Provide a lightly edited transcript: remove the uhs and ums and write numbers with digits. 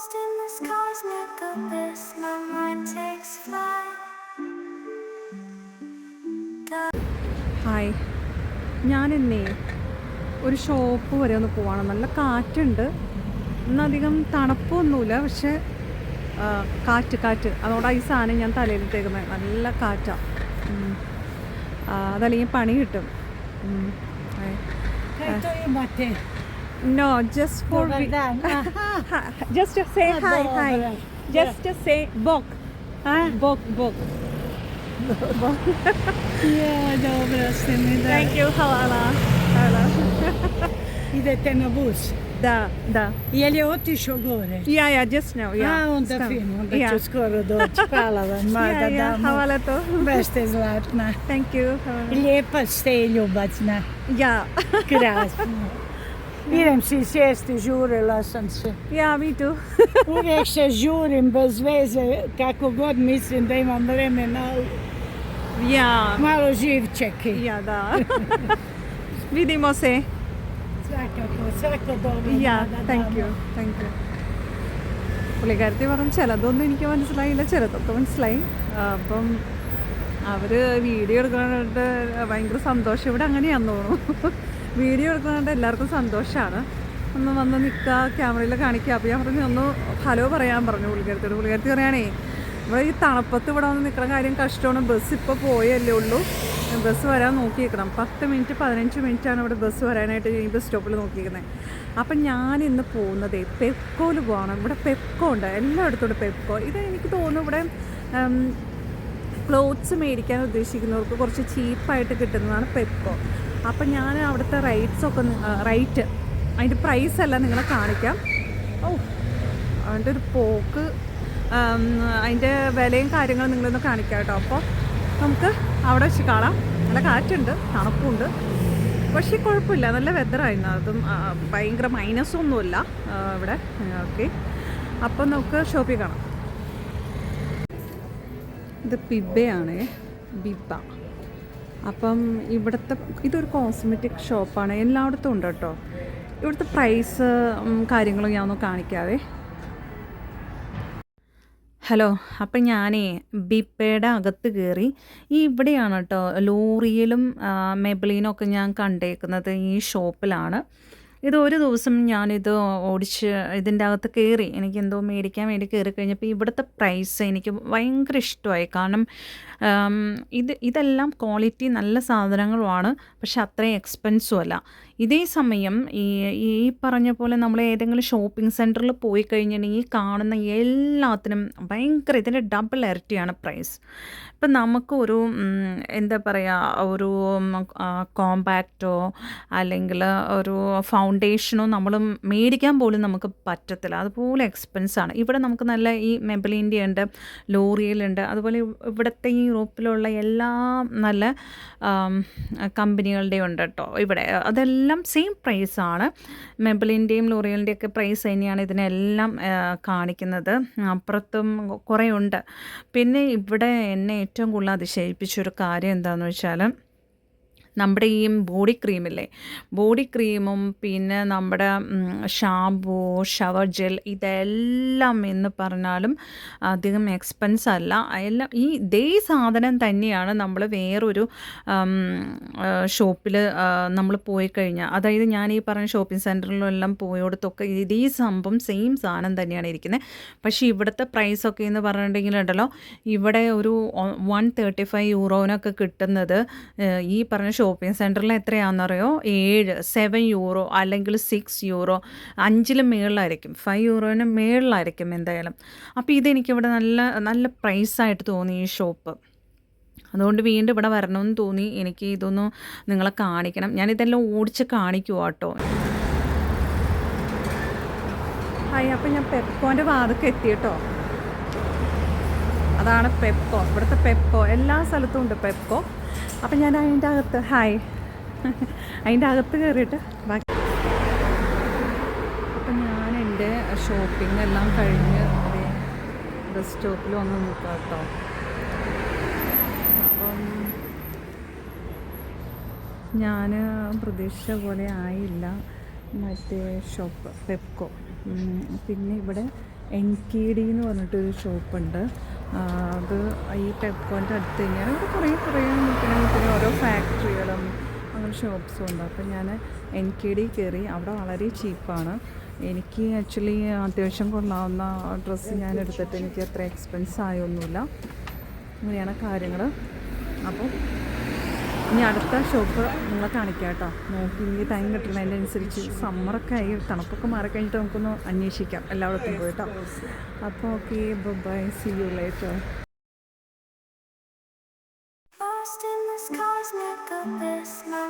lost in this cosmic abyss, my mind takes flight. Hi, ഞാനിന്നേ ഒരു shop വരെ ഒന്ന് പോവാണ്. നല്ല കാറ്റുണ്ട്, ഇന്നധികം തണുപ്പൊന്നുമില്ല, പക്ഷെ കാറ്റ് അതോടെ ഈ സാധനം ഞാൻ തലയിലിട്ടേക്കുന്നത്. നല്ല കാറ്റാണ്, അതല്ലെങ്കിൽ പണി കിട്ടും. No, just for just to say hi. Just to say bok. Bok. Ja, dobra, ste mi da. Thank you, hvala. Idete na bus. Da. Je li otišao gore? Ja, just now. Ja. Onda Stop. fino, onda Ja. ću skoro doći. Hvala vam, mada damo. Hvala to. Baš ste zlatna. Thank you. Hvala. Lijepa ste i ljubacna. Ja. Krasno. Idem si sjesti, žurila sam se. Ja, me too. Uvijek se žurim bez veze, kako god mislim da imam vremena. Ja. Malo živčeki. Ja, da. Vidimo se. Svako dobro. Ja, mada thank damo. you. പുള്ളിക്കാരത്തി പറഞ്ഞു ചിലതൊന്നും എനിക്ക് മനസ്സിലായില്ല, ചിലതൊക്കെ മനസ്സിലായി. അപ്പം അവർ video എടുക്കാനായിട്ട് ഭയങ്കര സന്തോഷം. ഇവിടെ അങ്ങനെയാണെന്ന് തോന്നുന്നു. വീഡിയോ എടുക്കാനായിട്ട് എല്ലാവർക്കും സന്തോഷമാണ്. ഒന്ന് വന്ന് നിൽക്കുക, ക്യാമറയിൽ കാണിക്കുക. അപ്പോൾ ഞാൻ പറഞ്ഞു ഒന്ന് ഹലോ പറയാൻ പറഞ്ഞു പുള്ളിക്കാരത്തിയോട്. പുള്ളിക്കാരത്തി പറയുകയാണേ, ഇവിടെ ഈ തണുപ്പത്ത് ഇവിടെ വന്ന് നിൽക്കുന്ന കാര്യം കഷ്ടമാണ്. ബസ് ഇപ്പോൾ പോയല്ലേ ഉള്ളൂ, ബസ് വരാൻ നോക്കിയിരിക്കണം. 10 മിനിറ്റ് 15 മിനിറ്റാണ് ഇവിടെ ബസ് വരാനായിട്ട് ഈ ബസ് സ്റ്റോപ്പിൽ നോക്കിയിരിക്കുന്നത്. അപ്പം ഞാൻ ഇന്ന് പോകുന്നത് പെപ്കോയിൽ പോകണം. ഇവിടെ പെപ്കോ ഉണ്ട്, എല്ലായിടത്തും പെപ്കോ. ഇത് എനിക്ക് തോന്നുന്നു ഇവിടെ ക്ലോത്ത്സ് മേടിക്കാൻ ഉദ്ദേശിക്കുന്നവർക്ക് കുറച്ച് ചീപ്പായിട്ട് കിട്ടുന്നതാണ് പെപ്കോ. അപ്പം ഞാൻ അവിടുത്തെ റേറ്റ് അതിൻ്റെ പ്രൈസല്ല നിങ്ങളെ കാണിക്കാം. അതിൻ്റെ ഒരു പോക്ക്, അതിൻ്റെ വിലയും കാര്യങ്ങളും നിങ്ങളൊന്ന് കാണിക്കാം കേട്ടോ. അപ്പോൾ നമുക്ക് അവിടെ വെച്ച് കാണാം. നല്ല കാറ്റുണ്ട്, തണുപ്പുണ്ട്, പക്ഷേ കുഴപ്പമില്ല, നല്ല വെതറായിരുന്നു. അതും ഭയങ്കര മൈനസൊന്നുമില്ല ഇവിടെ. ഓക്കെ, അപ്പം നമുക്ക് ഷോപ്പിൽ കാണാം. ഇത് ബിബയാണ്, ബിബ. അപ്പം ഇവിടുത്തെ ഇതൊരു കോസ്മെറ്റിക് ഷോപ്പാണ്, എല്ലായിടത്തും ഉണ്ട് കേട്ടോ. ഇവിടുത്തെ പ്രൈസ് കാര്യങ്ങളും ഞാൻ ഒന്ന് കാണിക്കാവേ. ഹലോ, അപ്പം ഞാനേ ബിപ്പയുടെ അകത്ത് കയറി. ഇവിടെയാണ് കേട്ടോ ലോറിയലും മെബ്ലിനും ഒക്കെ ഞാൻ കണ്ടേക്കുന്നത്, ഈ ഷോപ്പിലാണ്. ഇത് ഒരു ദിവസം ഞാനിത് ഓടിച്ച് ഇതിൻ്റെ അകത്ത് കയറി, എനിക്കെന്തോ മേടിക്കാൻ വേണ്ടി കയറി കഴിഞ്ഞപ്പോൾ ഇവിടുത്തെ പ്രൈസ് എനിക്ക് ഭയങ്കര ഇഷ്ടമായി. കാരണം ഇതെല്ലാം ക്വാളിറ്റി നല്ല സാധനങ്ങളുമാണ്, പക്ഷെ അത്രയും എക്സ്പെൻസും അല്ല. ഇതേ സമയം ഈ പറഞ്ഞ പോലെ നമ്മൾ ഏതെങ്കിലും ഷോപ്പിംഗ് സെൻറ്ററിൽ പോയി കഴിഞ്ഞിട്ടുണ്ടെങ്കിൽ ഈ കാണുന്ന എല്ലാത്തിനും ഭയങ്കര ഇതിൻ്റെ ഡബിൾ ഇരട്ടിയാണ് പ്രൈസ്. ഇപ്പം നമുക്ക് ഒരു എന്താ പറയുക, ഒരു കോമ്പാക്റ്റോ അല്ലെങ്കിൽ ഒരു ഫൗണ്ടേഷനോ നമ്മൾ മേടിക്കാൻ പോലും നമുക്ക് പറ്റത്തില്ല, അതുപോലെ എക്സ്പെൻസാണ്. ഇവിടെ നമുക്ക് നല്ല ഈ മെബലിൻ്റെ ഉണ്ട്, ലോറിയലുണ്ട്, അതുപോലെ ഇവിടുത്തെ ഈ യൂറോപ്പിലുള്ള എല്ലാ നല്ല കമ്പനികളുടെയും ഉണ്ട് കേട്ടോ ഇവിടെ. അതെല്ലാം സെയിം പ്രൈസാണ്. മെബലിൻ്റെയും ലോറിയലിൻ്റെയൊക്കെ പ്രൈസ് തന്നെയാണ് ഇതിനെല്ലാം കാണിക്കുന്നത്. അപ്പുറത്തും കുറേ ഉണ്ട്. പിന്നെ ഇവിടെ എന്നെ ഏറ്റവും കൂടുതൽ അതിശയിപ്പിച്ചൊരു കാര്യം എന്താണെന്ന് വെച്ചാൽ, നമ്മുടെ ഈ ബോഡി ക്രീമില്ലേ, ബോഡി ക്രീമും പിന്നെ നമ്മുടെ ഷാമ്പൂ, ഷവർ ജെൽ, ഇതെല്ലാം എന്ന് പറഞ്ഞാലും അധികം എക്സ്പെൻസ് അല്ല. എല്ലാം ഇതേ സാധനം തന്നെയാണ് നമ്മൾ വേറൊരു ഷോപ്പിൽ നമ്മൾ പോയി കഴിഞ്ഞാൽ, അതായത് ഞാൻ ഈ പറഞ്ഞ ഷോപ്പിംഗ് സെൻറ്ററിലെല്ലാം പോയോടത്തൊക്കെ ഇതേ സംഭവം സെയിം സാധനം തന്നെയാണ് ഇരിക്കുന്നത്. പക്ഷേ ഇവിടുത്തെ പ്രൈസൊക്കെ എന്ന് പറഞ്ഞിട്ടുണ്ടെങ്കിലുണ്ടല്ലോ, ഇവിടെ ഒരു 135 യൂറോനൊക്കെ കിട്ടുന്നത് ഈ പറഞ്ഞ ഷോപ്പിംഗ് സെൻറ്ററിൽ എത്രയാണെന്നറിയോ, 7 യൂറോ അല്ലെങ്കിൽ 6 യൂറോ, 5 മേളിലായിരിക്കും, 5 യൂറോന് മേളിലായിരിക്കും എന്തായാലും. അപ്പോൾ ഇതെനിക്കിവിടെ നല്ല പ്രൈസായിട്ട് തോന്നി ഈ ഷോപ്പ്. അതുകൊണ്ട് വീണ്ടും ഇവിടെ വരണമെന്ന് തോന്നി. എനിക്ക് ഇതൊന്ന് നിങ്ങളെ കാണിക്കണം. ഞാനിതെല്ലാം ഓടിച്ച് കാണിക്കുക കേട്ടോ. ഹായ്, അപ്പം ഞാൻ പെപ്കോൻ്റെ വാതിൽക്ക് എത്തി കേട്ടോ. അതാണ് പെപ്കോ, ഇവിടുത്തെ പെപ്കോ. എല്ലാ സ്ഥലത്തും ഉണ്ട് പെപ്കോ. അപ്പം ഞാൻ അതിൻ്റെ അകത്ത് അതിൻ്റെ അകത്ത് കയറിയിട്ട് ബാക്കി. അപ്പം ഞാൻ എൻ്റെ ഷോപ്പിംഗ് എല്ലാം കഴിഞ്ഞ് ബസ് സ്റ്റോപ്പിൽ വന്ന് നിൽക്കാം കേട്ടോ. അപ്പം ഞാൻ പ്രതീക്ഷിച്ച പോലെ ആയില്ല മറ്റേ ഷോപ്പ് പെപ്കോ. പിന്നെ ഇവിടെ NKD എന്ന് പറഞ്ഞിട്ടൊരു ഷോപ്പുണ്ട്. അത് ഈ പെപ്കോൻ്റെ അടുത്ത് തന്നെയാണ്. ഇവിടെ കുറേ പിന്നെ ഓരോ ഫാക്ടറികളും അങ്ങനെ ഷോപ്സും ഉണ്ട്. അപ്പം ഞാൻ NKD കയറി. അവിടെ വളരെ ചീപ്പാണ്. എനിക്ക് ആക്ച്വലി അത്യാവശ്യം കൊള്ളാവുന്ന ഡ്രസ്സ് ഞാൻ എടുത്തിട്ട് എനിക്ക് അത്ര എക്സ്പെൻസ് ആയൊന്നുമില്ല. അങ്ങനെയാണ് കാര്യങ്ങൾ. അപ്പോൾ ഇനി അടുത്ത ഷോപ്പ് നിങ്ങളെ കാണിക്കാം കേട്ടോ. നോക്കി എനിക്ക് ടൈം കിട്ടണം. അതിനനുസരിച്ച് സമ്മറൊക്കെ ആയി, തണുപ്പൊക്കെ മാറിക്കഴിഞ്ഞിട്ട് നമുക്കൊന്ന് അന്വേഷിക്കാം എല്ലായിടത്തും പോയിട്ടോ. അപ്പോൾ okay, bye, see you later. Lost in the skies, make the best my